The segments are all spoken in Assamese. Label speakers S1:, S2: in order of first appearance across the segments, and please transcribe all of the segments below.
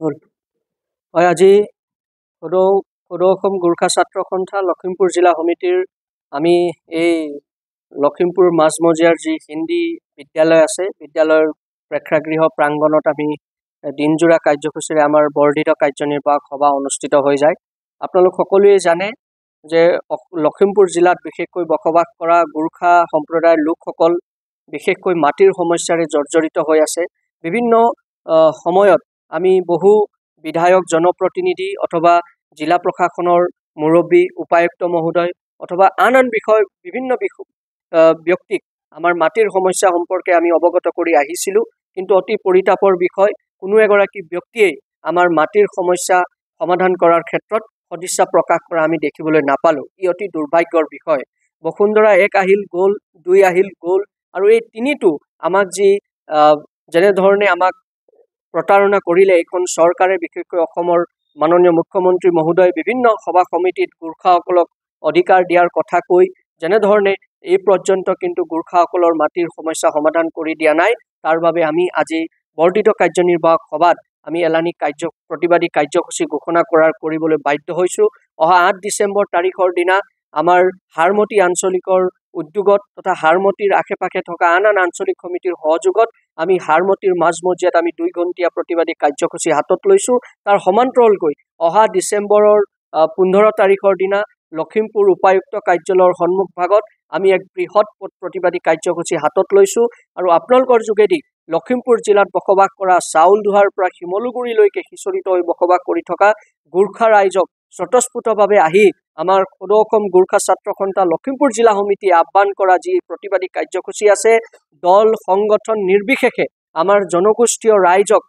S1: হ'ল। হয়, আজি সদৌ অসম গোৰ্খা ছাত্ৰ সন্থা লখিমপুৰ জিলা সমিতিৰ আমি এই লখিমপুৰ মাজমজিয়াৰ যি হিন্দী বিদ্যালয় আছে, বিদ্যালয়ৰ প্ৰেক্ষাগৃহ প্ৰাংগণত আমি দিনজোৰা কাৰ্যসূচীৰে আমাৰ বৰ্ধিত কাৰ্যনিৰ্বাহক সভা অনুষ্ঠিত হৈ যায়। আপোনালোক সকলোৱে জানে যে লখিমপুৰ জিলাত বিশেষকৈ বসবাস কৰা গোৰ্খা সম্প্ৰদায়ৰ লোকসকল বিশেষকৈ মাটিৰ সমস্যাৰে জৰ্জৰিত হৈ আছে। বিভিন্ন সময়ত আমি বহু বিধায়ক, জনপ্ৰতিনিধি অথবা জিলা প্ৰশাসনৰ মুৰব্বী, উপায়ুক্ত মহোদয় অথবা আন বিভিন্ন ব্যক্তিক আমাৰ মাটিৰ সমস্যা সম্পৰ্কে আমি অৱগত কৰি আহিছিলোঁ, কিন্তু অতি পৰিতাপৰ বিষয়, কোনো এগৰাকী ব্যক্তিয়েই আমাৰ মাটিৰ সমস্যা সমাধান কৰাৰ ক্ষেত্ৰত সদিচ্ছা প্ৰকাশ কৰা আমি দেখিবলৈ নাপালোঁ। ই অতি দুৰ্ভাগ্যৰ বিষয়। বসুন্ধৰা 1 আহিল গ'ল, 2 আহিল গ'ল, আৰু এই তিনিটো আমাক যেনেধৰণে আমাক প্ৰতাৰণা কৰিলে এইখন চৰকাৰে, বিশেষকৈ অসমৰ মাননীয় মুখ্যমন্ত্ৰী মহোদয় বিভিন্ন সভা সমিতিত গোৰ্খাসকলক অধিকাৰ দিয়াৰ কথা কৈ যেনেধৰণে এই পৰ্যন্ত কিন্তু গোৰ্খাসকলৰ মাটিৰ সমস্যা সমাধান কৰি দিয়া নাই, তাৰ বাবে আমি আজি বৰ্ধিত কাৰ্যনিৰ্বাহক সভাত আমি এলানি প্ৰতিবাদী কাৰ্যসূচী ঘোষণা কৰিবলৈ বাধ্য হৈছোঁ। অহা 8 ডিচেম্বৰ তাৰিখৰ দিনা আমাৰ হাৰমতি আঞ্চলিকৰ উদ্যোগত তথা হাৰমতিৰ আশে পাশে থকা আন আঞ্চলিক সমিতিৰ সহযোগত আমি হাৰমতিৰ মাজমজিয়াত আমি 2 ঘণ্টীয়া প্ৰতিবাদী কাৰ্যসূচী হাতত লৈছোঁ। তাৰ সমান্তৰালকৈ অহা ডিচেম্বৰৰ 15 তাৰিখৰ দিনা লখিমপুৰ উপায়ুক্ত কাৰ্যালয়ৰ সন্মুখভাগত আমি এক বৃহৎ প্ৰতিবাদী কাৰ্যসূচী হাতত লৈছোঁ। আৰু আপোনালোকৰ যোগেদি লখিমপুৰ জিলাত বসবাস কৰা চাউলধোহাৰ পৰা শিমলুগুৰিলৈকে সিঁচৰিত হৈ বসবাস কৰি থকা গোৰ্খা ৰাইজক স্বতঃস্ফূৰ্তভাৱে আহি আমাৰ সদৌ অসম গোৰ্খা ছাত্ৰ সন্থা লখিমপুৰ জিলা সমিতিয়ে আহ্বান কৰা যি প্ৰতিবাদী কাৰ্যসূচী আছে, দল সংগঠন নিৰ্বিশেষে আমাৰ জনগোষ্ঠীয় ৰাইজক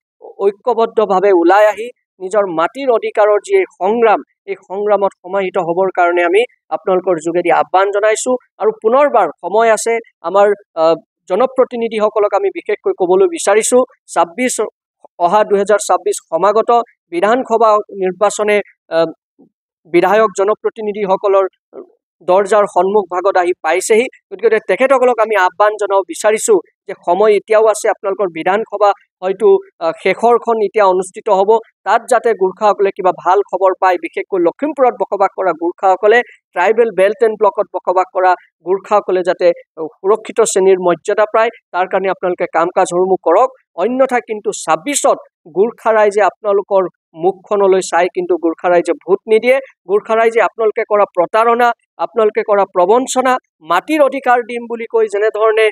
S1: ঐক্যবদ্ধভাৱে ওলাই আহি নিজৰ মাটিৰ অধিকাৰৰ যি সংগ্ৰাম, এই সংগ্ৰামত সমাহিত হ'বৰ কাৰণে আমি আপোনালোকৰ যোগেদি আহ্বান জনাইছোঁ। আৰু পুনৰবাৰ সময় আছে, আমাৰ জনপ্ৰতিনিধিসকলক আমি বিশেষকৈ ক'বলৈ বিচাৰিছোঁ, অহা 2026 সমাগত বিধানসভা নিৰ্বাচনে বিধায়ক জনপ্ৰতিনিধিসকলৰ দৰ্জাৰ সন্মুখভাগত আহি পাইছেহি। গতিকে তেখেতসকলক আমি আহ্বান জনাব বিচাৰিছোঁ যে সময় এতিয়াও আছে, আপোনালোকৰ বিধানসভা হয়তো শেষৰখন এতিয়া অনুষ্ঠিত হ'ব, তাত যাতে গোৰ্খাসকলে কিবা ভাল খবৰ পায়, বিশেষকৈ লখিমপুৰত বসবাস কৰা গোৰ্খাসকলে, ট্ৰাইবেল বেল্ট এণ্ড ব্লকত বসবাস কৰা গোৰ্খাসকলে যাতে সুৰক্ষিত শ্ৰেণীৰ মৰ্যাদা পায়, তাৰ কাৰণে আপোনালোকে কাম কাজসমূহ কৰক। অন্যথা কিন্তু 26ত গোৰ্খা ৰাইজে আপোনালোকৰ মুখখনলৈ চাই কিন্তু গোৰ্খা ৰাইজে ভোট নিদিয়ে। গোৰ্খা ৰাইজে আপোনালোকে কৰা প্ৰতাৰণা, আপোনালোকে কৰা প্ৰবঞ্চনা, মাটিৰ অধিকাৰ দিম বুলি কৈ যেনেধৰণে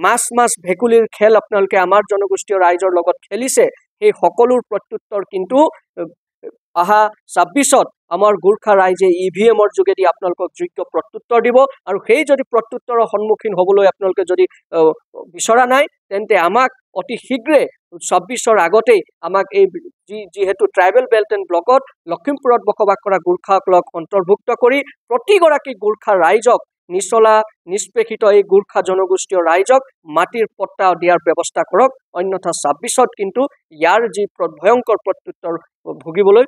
S1: মাছ ভেকুলীৰ খেল আপোনালোকে আমাৰ জনগোষ্ঠীয় ৰাইজৰ লগত খেলিছে, সেই সকলোৰ প্ৰত্যুত্তৰ কিন্তু অহা 26ত আমাৰ গোৰ্খা ৰাইজে EVM-ৰ যোগেদি আপোনালোকক যোগ্য প্ৰত্যুত্তৰ দিব। আৰু সেই যদি প্ৰত্যুত্তৰৰ সন্মুখীন হ'বলৈ আপোনালোকে যদি বিচৰা নাই, তেন্তে আমাক অতি শীঘ্ৰে 26ৰ আগতেই আমাক এই যিহেতু ট্ৰাইবেল বেল্ট এণ্ড ব্লকত লখিমপুৰত বসবাস কৰা গোৰ্খাসকলক অন্তৰ্ভুক্ত কৰি প্ৰতিগৰাকী গোৰ্খা ৰাইজক নিচলা নিষ্পেষিত এই গোৰ্খা জনগোষ্ঠীয় ৰাইজক মাটিৰ পট্টা দিয়াৰ ব্যৱস্থা কৰক। অন্যথা 26ত কিন্তু ইয়াৰ যি ভয়ংকৰ প্ৰত্যুত্তৰ ভুগিবলৈ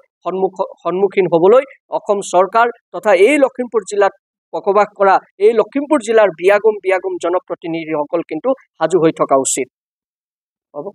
S1: সন্মুখীন হ'বলৈ অসম চৰকাৰ তথা এই লখিমপুৰ জিলাত বসবাস কৰা এই লখিমপুৰ জিলাৰ বিয়াগুম জনপ্ৰতিনিধিসকল কিন্তু সাজু হৈ থকা উচিত। হ'ব।